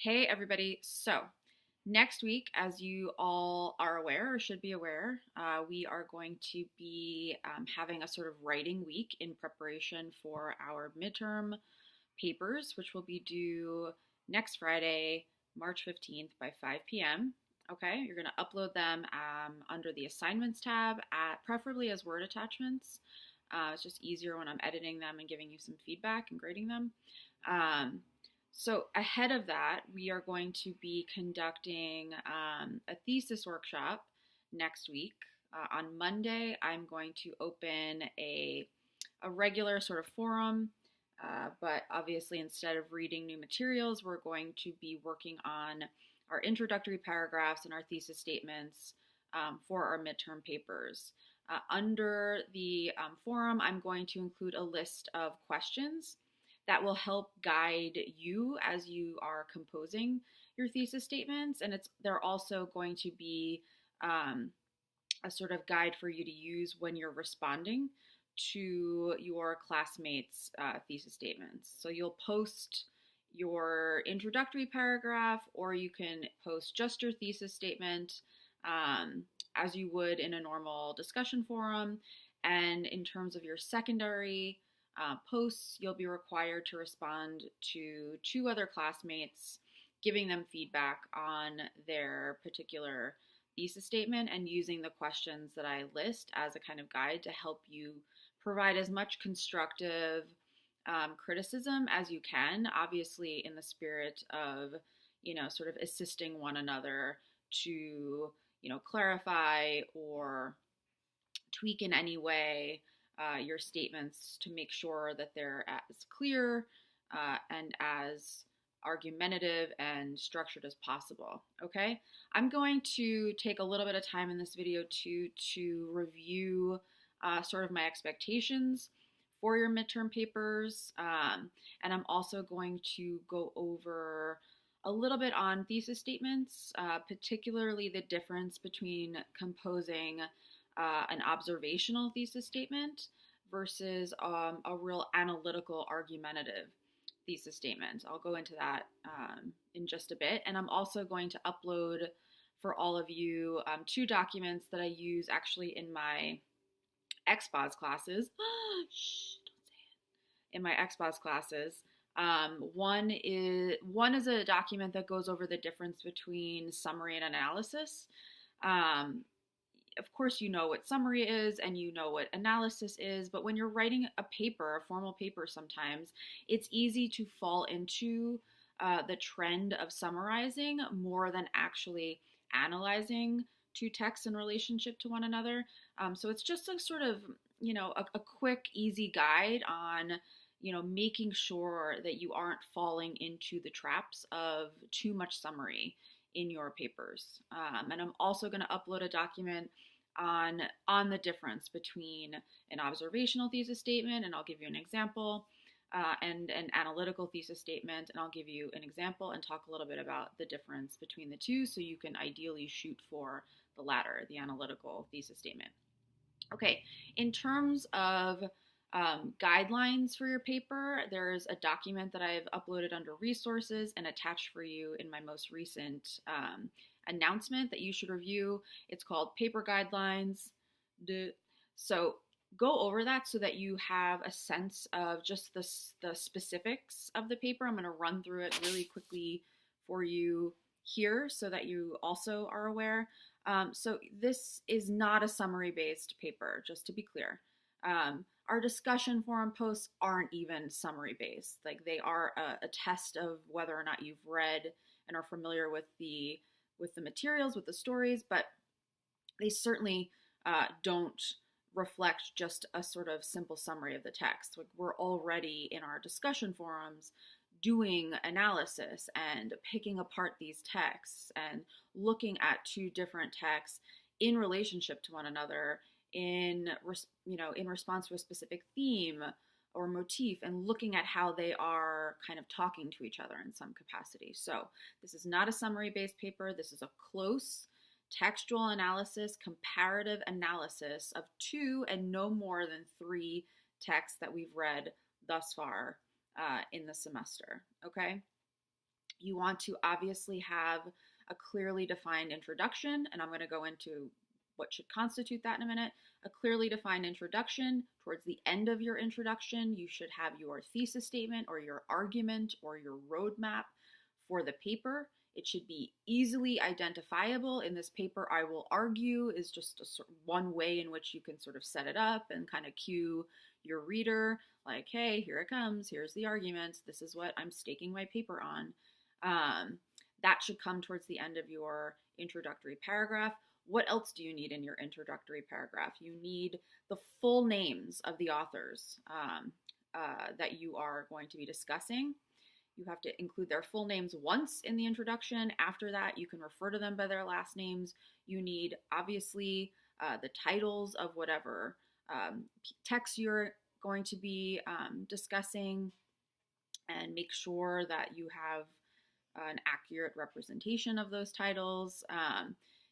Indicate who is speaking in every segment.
Speaker 1: Hey, everybody. So, next week, as you all are aware or should be aware, we are going to be having a sort of writing week in preparation for our midterm papers, which will be due next Friday, March 15th by 5 p.m. Okay, you're going to upload them under the assignments tab, preferably as Word attachments. It's just easier when I'm editing them and giving you some feedback and grading them. So ahead of that, we are going to be conducting a thesis workshop next week. On Monday, I'm going to open a regular sort of forum, but obviously instead of reading new materials, we're going to be working on our introductory paragraphs and our thesis statements for our midterm papers. Under the forum, I'm going to include a list of questions that will help guide you as you are composing your thesis statements. And they're also going to be a sort of guide for you to use when you're responding to your classmates' thesis statements. So you'll post your introductory paragraph, or you can post just your thesis statement as you would in a normal discussion forum. And in terms of your secondary posts, you'll be required to respond to two other classmates, giving them feedback on their particular thesis statement and using the questions that I list as a kind of guide to help you provide as much constructive criticism as you can, obviously in the spirit of, sort of assisting one another to, clarify or tweak in any way your statements to make sure that they're as clear and as argumentative and structured as possible. Okay, I'm going to take a little bit of time in this video to review sort of my expectations for your midterm papers, and I'm also going to go over a little bit on thesis statements, particularly the difference between composing an observational thesis statement versus a real analytical argumentative thesis statement. I'll go into that in just a bit. And I'm also going to upload for all of you two documents that I use actually in my XPOS classes. Shh, don't say it. In my XPOS classes. One is a document that goes over the difference between summary and analysis. Of course, you know what summary is and you know what analysis is, but when you're writing a paper, a formal paper sometimes, it's easy to fall into the trend of summarizing more than actually analyzing two texts in relationship to one another. So it's just a sort of, a quick, easy guide on, making sure that you aren't falling into the traps of too much summary in your papers. And I'm also going to upload a document on the difference between an observational thesis statement, and I'll give you an example, and an analytical thesis statement, and I'll give you an example and talk a little bit about the difference between the two so you can ideally shoot for the latter, the analytical thesis statement. Okay, in terms of guidelines for your paper, there's a document that I've uploaded under resources and attached for you in my most recent announcement that you should review. It's called Paper Guidelines. So go over that so that you have a sense of just the specifics of the paper. I'm going to run through it really quickly for you here so that you also are aware. So this is not a summary-based paper, just to be clear. Our discussion forum posts aren't even summary based. Like, they are a test of whether or not you've read and are familiar with the materials, with the stories, but they certainly don't reflect just a sort of simple summary of the text. Like, we're already in our discussion forums doing analysis and picking apart these texts and looking at two different texts in relationship to one another in response to a specific theme or motif, and looking at how they are kind of talking to each other in some capacity. So this is not a summary-based paper. This is a close textual analysis, comparative analysis of two and no more than three texts that we've read thus far in the semester, okay? You want to obviously have a clearly defined introduction, and I'm going to go into what should constitute that in a minute. A clearly defined introduction. Towards the end of your introduction, you should have your thesis statement or your argument or your roadmap for the paper. It should be easily identifiable. In this paper, I will argue is just one way in which you can sort of set it up and kind of cue your reader, like, hey, here it comes, here's the arguments, this is what I'm staking my paper on. That should come towards the end of your introductory paragraph. What else do you need in your introductory paragraph? You need the full names of the authors that you are going to be discussing. You have to include their full names once in the introduction. After that, you can refer to them by their last names. You need, obviously, the titles of whatever text you're going to be discussing, and make sure that you have an accurate representation of those titles.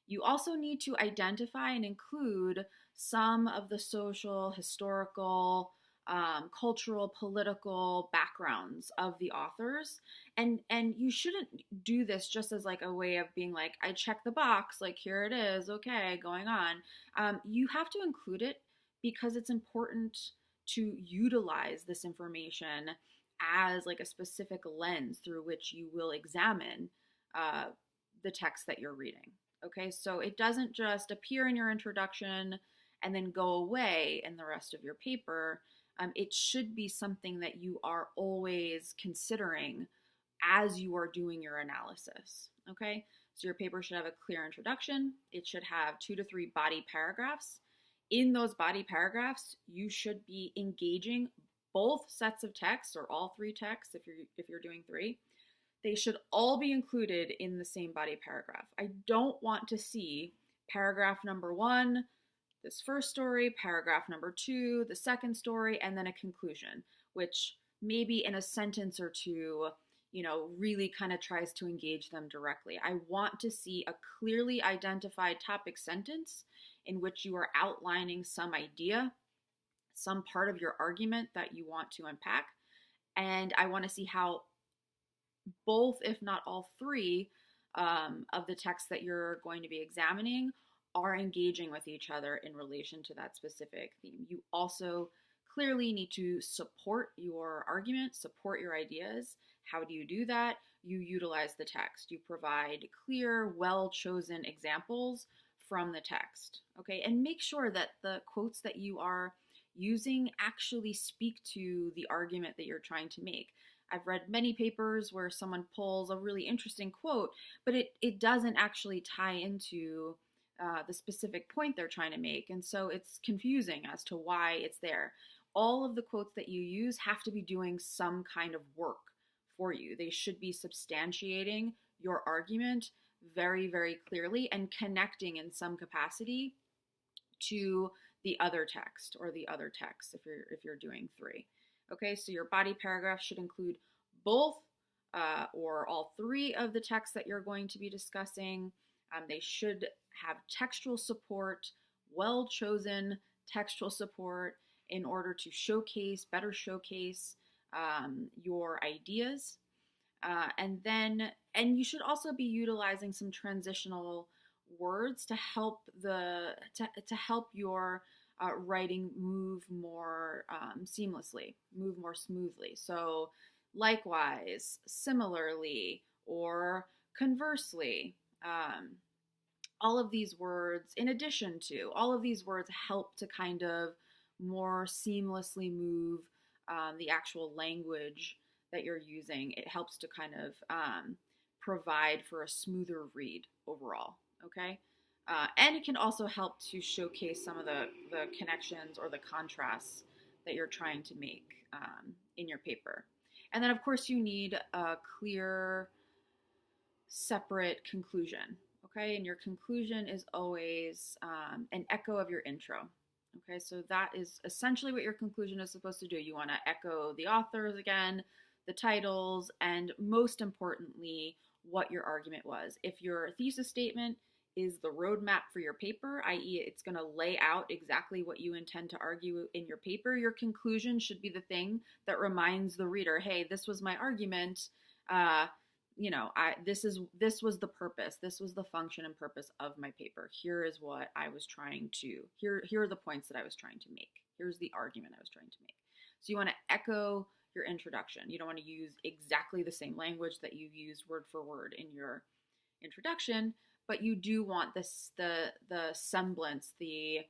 Speaker 1: You also need to identify and include some of the social, historical, cultural, political backgrounds of the authors. And you shouldn't do this just as like a way of being like, I check the box, like here it is, okay, going on. You have to include it because it's important to utilize this information as like a specific lens through which you will examine the text that you're reading. Okay, so it doesn't just appear in your introduction and then go away in the rest of your paper. It should be something that you are always considering as you are doing your analysis. Okay, so your paper should have a clear introduction. It should have 2 to 3 body paragraphs. In those body paragraphs, you should be engaging both sets of texts, or all 3 texts if you're doing 3. They should all be included in the same body paragraph. I don't want to see paragraph number 1, this first story, paragraph number 2, the second story, and then a conclusion, which maybe in a sentence or two, really kind of tries to engage them directly. I want to see a clearly identified topic sentence in which you are outlining some idea, some part of your argument that you want to unpack. And I want to see how both, if not all 3, of the texts that you're going to be examining are engaging with each other in relation to that specific theme. You also clearly need to support your argument, support your ideas. How do you do that? You utilize the text. You provide clear, well-chosen examples from the text, okay? And make sure that the quotes that you are using actually speak to the argument that you're trying to make. I've read many papers where someone pulls a really interesting quote, but it doesn't actually tie into the specific point they're trying to make. And so it's confusing as to why it's there. All of the quotes that you use have to be doing some kind of work for you. They should be substantiating your argument very, very clearly and connecting in some capacity to the other text or the other text if you're doing 3. Okay, so your body paragraph should include both or all 3 of the texts that you're going to be discussing. They should have textual support, well-chosen textual support in order to better showcase your ideas. And you should also be utilizing some transitional words to help to help your writing move more seamlessly, move more smoothly. So likewise, similarly, or conversely, all of these words, in addition to, all of these words help to kind of more seamlessly move the actual language that you're using. It helps to kind of provide for a smoother read overall, okay? And it can also help to showcase some of the connections or the contrasts that you're trying to make in your paper. And then, of course, you need a clear, separate conclusion, okay? And your conclusion is always an echo of your intro, okay? So that is essentially what your conclusion is supposed to do. You want to echo the authors again, the titles, and most importantly, what your argument was. If your thesis statement is the roadmap for your paper, i.e. it's going to lay out exactly what you intend to argue in your paper, your conclusion should be the thing that reminds the reader, hey, this was my argument, this was the purpose. This was the function and purpose of my paper. Here is what I was trying to, here are the points that I was trying to make. Here's the argument I was trying to make. So you want to echo your introduction. You don't want to use exactly the same language that you use word for word in your introduction, but you do want the semblance, you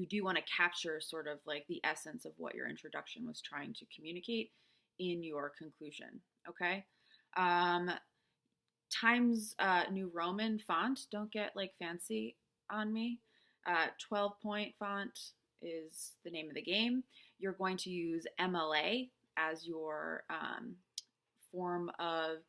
Speaker 1: do want to capture sort of like the essence of what your introduction was trying to communicate in your conclusion. Okay. Times New Roman font. Don't get like fancy on me. 12-point font is the name of the game. You're going to use MLA as your form of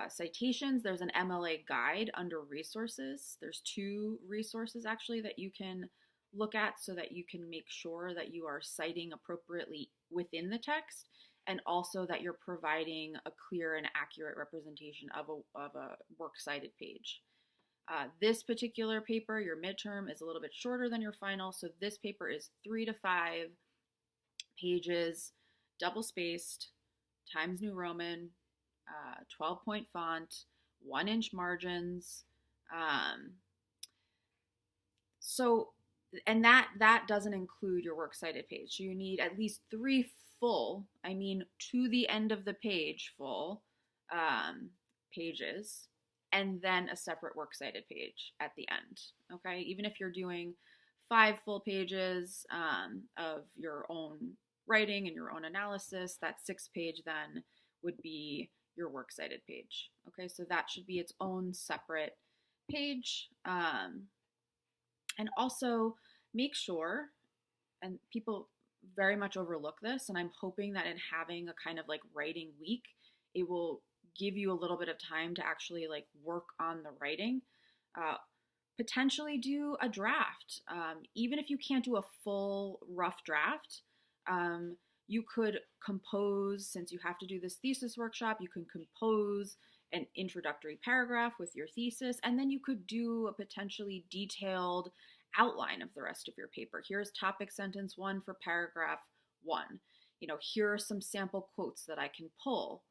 Speaker 1: citations. There's an MLA guide under resources. There's 2 resources actually that you can look at so that you can make sure that you are citing appropriately within the text, and also that you're providing a clear and accurate representation of a works cited page. This particular paper, your midterm, is a little bit shorter than your final, so this paper is 3 to 5 pages, double spaced, Times New Roman, 12-point font, 1-inch margins. And that doesn't include your works cited page. So you need at least 3 full, to the end of the page full pages, and then a separate works cited page at the end. Okay, even if you're doing 5 full pages of your own writing and your own analysis, that 6th page then would be your works cited page. Okay, so that should be its own separate page. And also make sure, and people very much overlook this, and I'm hoping that in having a kind of like writing week, it will give you a little bit of time to actually like work on the writing. Potentially do a draft. Even if you can't do a full rough draft, you could compose, since you have to do this thesis workshop, you can compose an introductory paragraph with your thesis, and then you could do a potentially detailed outline of the rest of your paper. Here's topic sentence 1 for paragraph 1. Here are some sample quotes that I can pull.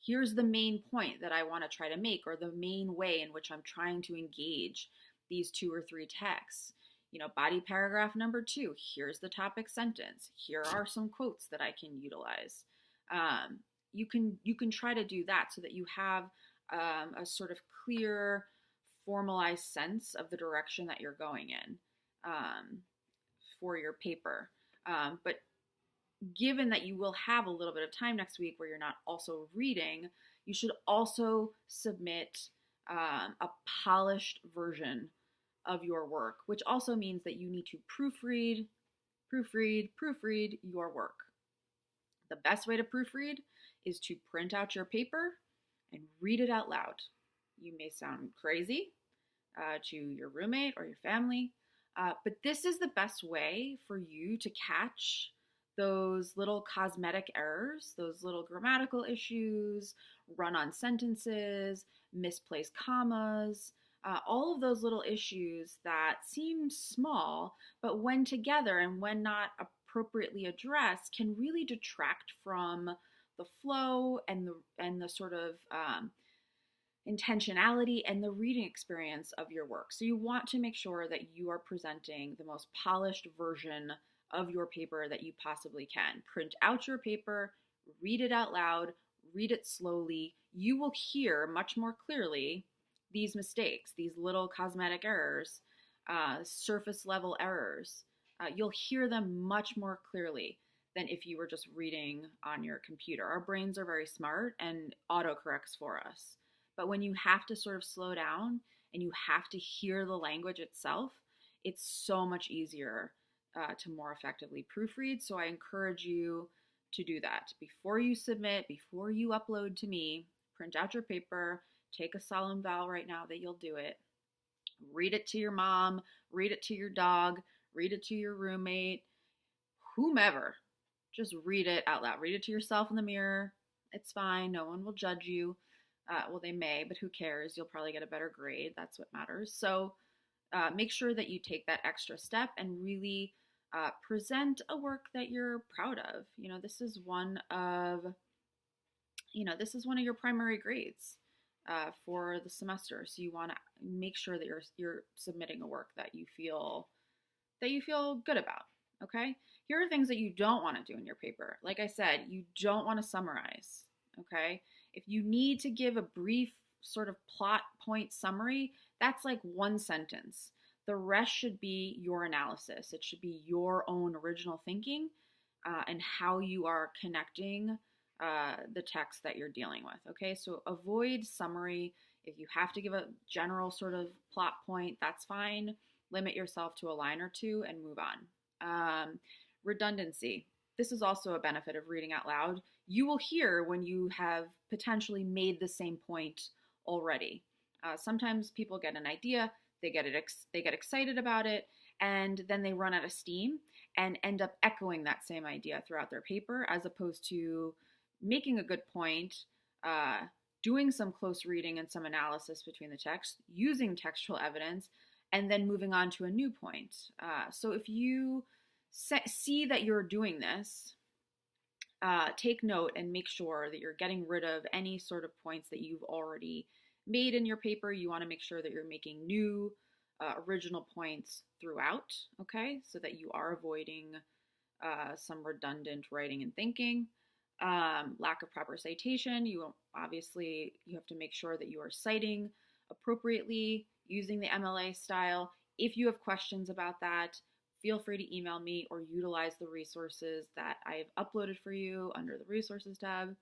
Speaker 1: Here's the main point that I want to try to make, or the main way in which I'm trying to engage these 2 or 3 texts. Body paragraph number 2, here's the topic sentence. Here are some quotes that I can utilize. You can try to do that so that you have a sort of clear, formalized sense of the direction that you're going in for your paper. But given that you will have a little bit of time next week where you're not also reading, you should also submit a polished version of your work, which also means that you need to proofread your work. The best way to proofread is to print out your paper and read it out loud. You may sound crazy to your roommate or your family, but this is the best way for you to catch those little cosmetic errors, those little grammatical issues, run-on sentences, misplaced commas, all of those little issues that seem small, but when together and when not appropriately addressed can really detract from the flow and the sort of intentionality and the reading experience of your work. So you want to make sure that you are presenting the most polished version of your paper that you possibly can. Print out your paper, read it out loud, read it slowly. You will hear much more clearly these mistakes, these little cosmetic errors, surface level errors. You'll hear them much more clearly than if you were just reading on your computer. Our brains are very smart and autocorrects for us. But when you have to sort of slow down and you have to hear the language itself, it's so much easier to more effectively proofread. So I encourage you to do that. Before you submit, before you upload to me, print out your paper, take a solemn vow right now that you'll do it. Read it to your mom, read it to your dog, read it to your roommate, whomever. Just read it out loud. Read it to yourself in the mirror. It's fine. No one will judge you. Well, they may, but who cares? You'll probably get a better grade. That's what matters. So make sure that you take that extra step and really present a work that you're proud of. This is one of your primary grades. for the semester. So you want to make sure that you're submitting a work that you feel good about. Okay. Here are things that you don't want to do in your paper. Like I said, you don't want to summarize. Okay. If you need to give a brief sort of plot point summary, that's like one sentence. The rest should be your analysis. It should be your own original thinking and how you are connecting the text that you're dealing with. Okay, so avoid summary. If you have to give a general sort of plot point, that's fine. Limit yourself to a line or two and move on. Redundancy. This is also a benefit of reading out loud. You will hear when you have potentially made the same point already. Sometimes people get an idea, they get excited about it, and then they run out of steam and end up echoing that same idea throughout their paper, as opposed to making a good point, doing some close reading and some analysis between the text, using textual evidence, and then moving on to a new point. So if you see that you're doing this, take note and make sure that you're getting rid of any sort of points that you've already made in your paper. You want to make sure that you're making new original points throughout, okay, so that you are avoiding some redundant writing and thinking. Lack of proper citation. You have to make sure that you are citing appropriately, using the MLA style. If you have questions about that, feel free to email me or utilize the resources that I've uploaded for you under the resources tab.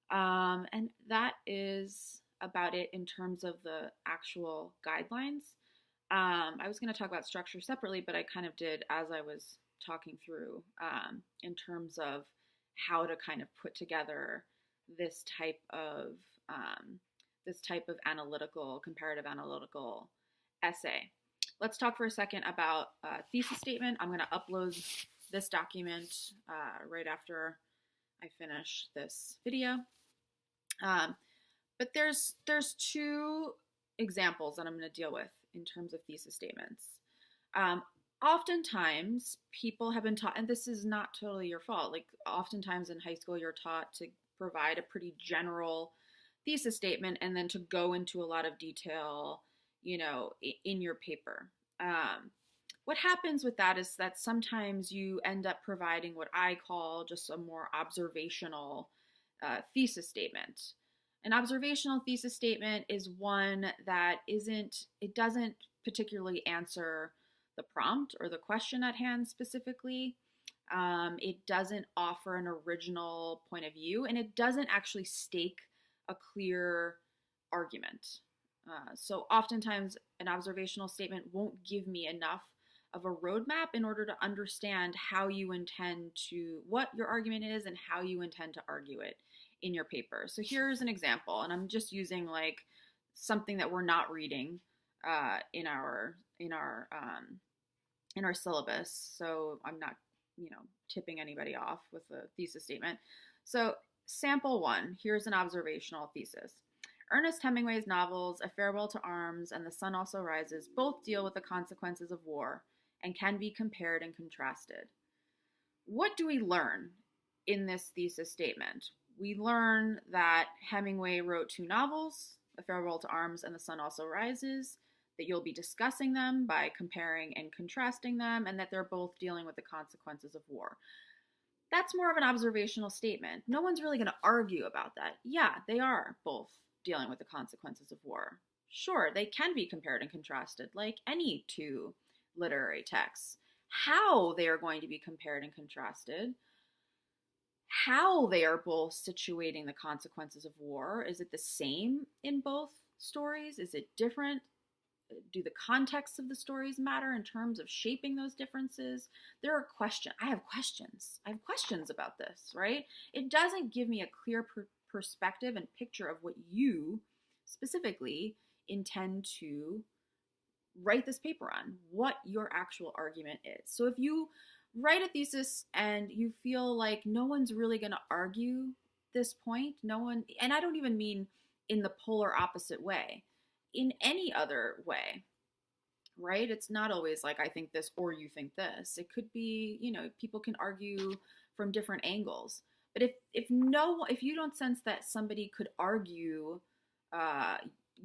Speaker 1: And that is about it in terms of the actual guidelines. I was going to talk about structure separately, but I kind of did as I was talking through in terms of how to kind of put together this type of comparative analytical essay. Let's talk for a second about thesis statement. I'm going to upload this document right after I finish this video. But there's two examples that I'm going to deal with in terms of thesis statements. Oftentimes people have been taught, and this is not totally your fault, like oftentimes in high school you're taught to provide a pretty general thesis statement and then to go into a lot of detail, in your paper. What happens with that is that sometimes you end up providing what I call just a more observational thesis statement. An observational thesis statement is one that doesn't particularly answer the prompt or the question at hand specifically. It doesn't offer an original point of view, and it doesn't actually stake a clear argument. So oftentimes an observational statement won't give me enough of a roadmap in order to understand what your argument is and how you intend to argue it in your paper. So here's an example, and I'm just using like something that we're not reading in our syllabus. So I'm not, tipping anybody off with a thesis statement. So sample 1, here's an observational thesis. Ernest Hemingway's novels, A Farewell to Arms and The Sun Also Rises, both deal with the consequences of war and can be compared and contrasted. What do we learn in this thesis statement? We learn that Hemingway wrote 2 novels, A Farewell to Arms and The Sun Also Rises, that you'll be discussing them by comparing and contrasting them, and that they're both dealing with the consequences of war. That's more of an observational statement. No one's really going to argue about that. Yeah, they are both dealing with the consequences of war. Sure, they can be compared and contrasted like any 2 literary texts. How they are going to be compared and contrasted, how they are both situating the consequences of war. Is it the same in both stories? Is it different? Do the contexts of the stories matter in terms of shaping those differences? There are questions. I have questions about this, right? It doesn't give me a clear perspective and picture of what you specifically intend to write this paper on, what your actual argument is. So if you write a thesis and you feel like no one's really going to argue this point, and I don't even mean in the polar opposite way, in any other way, right? It's not always like I think this or you think this. It could be, people can argue from different angles. But if you don't sense that somebody could argue uh,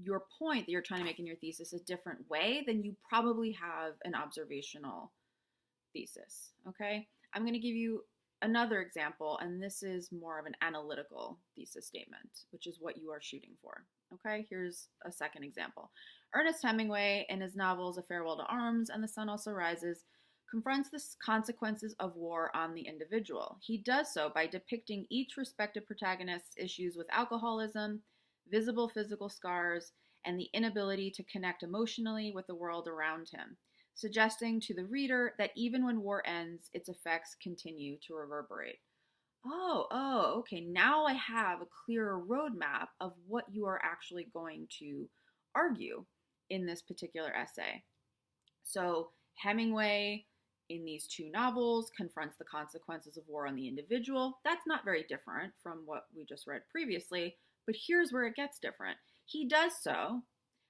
Speaker 1: your point that you're trying to make in your thesis a different way, then you probably have an observational thesis. Okay, I'm going to give you another example, and this is more of an analytical thesis statement, which is what you are shooting for. Okay, here's a second example. Ernest Hemingway, in his novels A Farewell to Arms and The Sun Also Rises, confronts the consequences of war on the individual. He does so by depicting each respective protagonist's issues with alcoholism, visible physical scars, and the inability to connect emotionally with the world around him, suggesting to the reader that even when war ends, its effects continue to reverberate. Okay. Now I have a clearer roadmap of what you are actually going to argue in this particular essay. So, Hemingway, in these two novels, confronts the consequences of war on the individual. That's not very different from what we just read previously, but here's where it gets different. He does so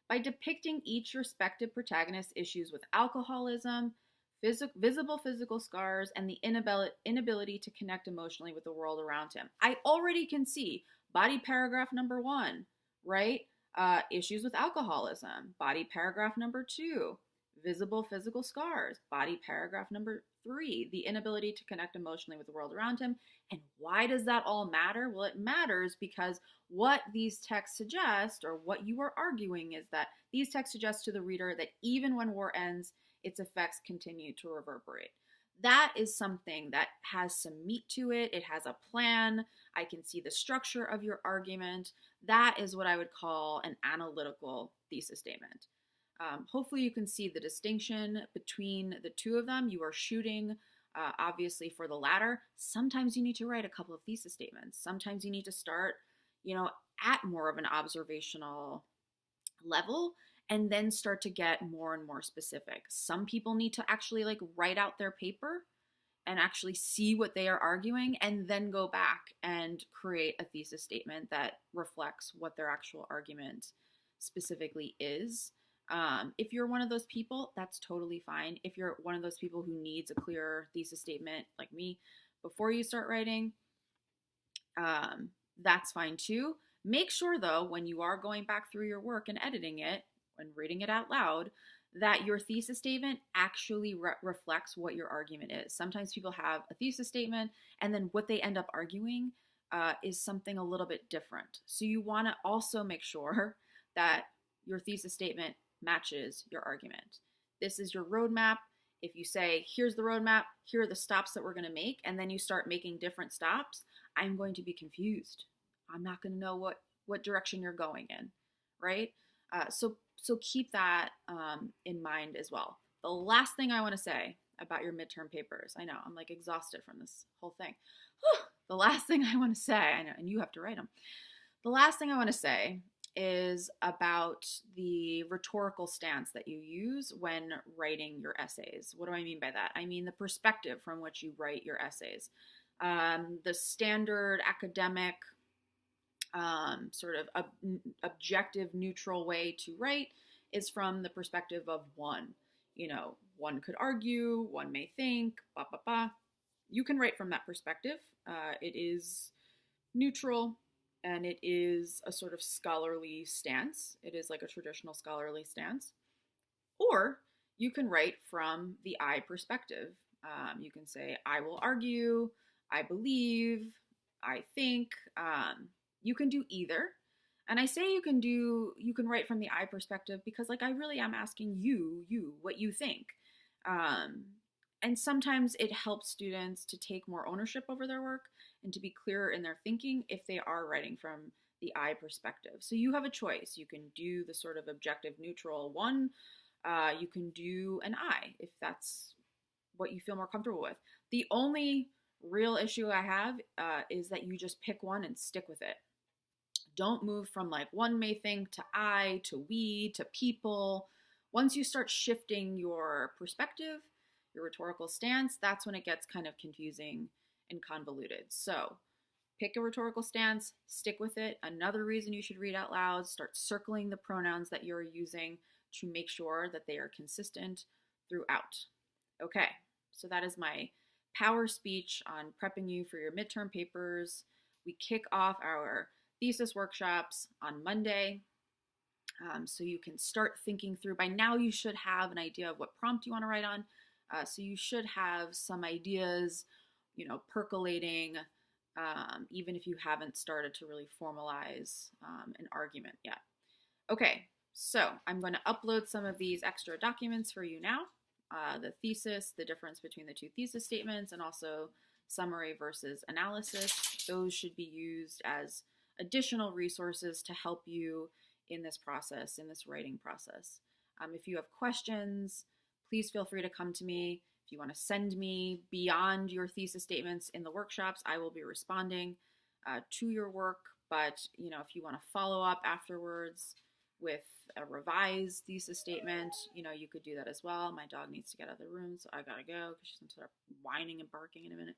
Speaker 1: by depicting each respective protagonist's issues with alcoholism, visible physical scars, and the inability to connect emotionally with the world around him. I already can see body paragraph number 1, right? Issues with alcoholism. Body paragraph number 2, visible physical scars. Body paragraph number 3, the inability to connect emotionally with the world around him. And why does that all matter? Well, it matters because what these texts suggest, or what you are arguing, is that these texts suggest to the reader that even when war ends, its effects continue to reverberate. That is something that has some meat to it. It has a plan. I can see the structure of your argument. That is what I would call an analytical thesis statement. Hopefully you can see the distinction between the two of them. You are shooting, obviously, for the latter. Sometimes you need to write a couple of thesis statements. Sometimes you need to start, at more of an observational level and then start to get more and more specific. Some people need to actually write out their paper and actually see what they are arguing and then go back and create a thesis statement that reflects what their actual argument specifically is. If you're one of those people, that's totally fine. If you're one of those people who needs a clear thesis statement like me before you start writing, that's fine too. Make sure, though, when you are going back through your work and editing it and reading it out loud, that your thesis statement actually reflects what your argument is. Sometimes people have a thesis statement and then what they end up arguing is something a little bit different. So you want to also make sure that your thesis statement matches your argument. This is your roadmap. If you say, here's the roadmap, here are the stops that we're going to make, and then you start making different stops, I'm going to be confused. I'm not going to know what direction you're going in, right? So keep that in mind as well. The last thing I want to say about your midterm papers, I know I'm exhausted from this whole thing. The last thing I want to say, I know, and you have to write them. The last thing I want to say is about the rhetorical stance that you use when writing your essays. What do I mean by that? I mean the perspective from which you write your essays. The standard academic sort of objective, neutral way to write is from the perspective of one. One could argue, one may think, blah, blah, blah. You can write from that perspective. It is neutral, and it is a sort of scholarly stance. It is like a traditional scholarly stance. Or you can write from the I perspective. You can say, I will argue, I believe, I think. You can do either. And I say you can write from the I perspective because I really am asking you, what you think. And sometimes it helps students to take more ownership over their work and to be clearer in their thinking if they are writing from the I perspective. So you have a choice. You can do the sort of objective neutral one. You can do an I if that's what you feel more comfortable with. The only real issue I have is that you just pick one and stick with it. Don't move from one may think to I to we to people. Once you start shifting your perspective, your rhetorical stance, that's when it gets kind of confusing and convoluted. So pick a rhetorical stance, stick with it. Another reason you should read out loud, start circling the pronouns that you're using to make sure that they are consistent throughout. Okay, so that is my power speech on prepping you for your midterm papers. We kick off our thesis workshops on Monday. So you can start thinking through. By now, you should have an idea of what prompt you want to write on. So you should have some ideas, percolating, even if you haven't started to really formalize an argument yet. Okay, so I'm going to upload some of these extra documents for you now. The thesis, the difference between the two thesis statements, and also summary versus analysis. Those should be used as additional resources to help you in this process, in this writing process. If you have questions, please feel free to come to me. If you want to send me beyond your thesis statements in the workshops, I will be responding to your work. But if you want to follow up afterwards with a revised thesis statement, you could do that as well. My dog needs to get out of the room, so I gotta go because she's gonna start whining and barking in a minute.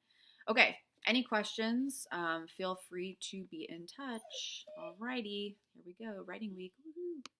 Speaker 1: Okay, any questions? Feel free to be in touch. Alrighty, here we go, writing week. Woo-hoo.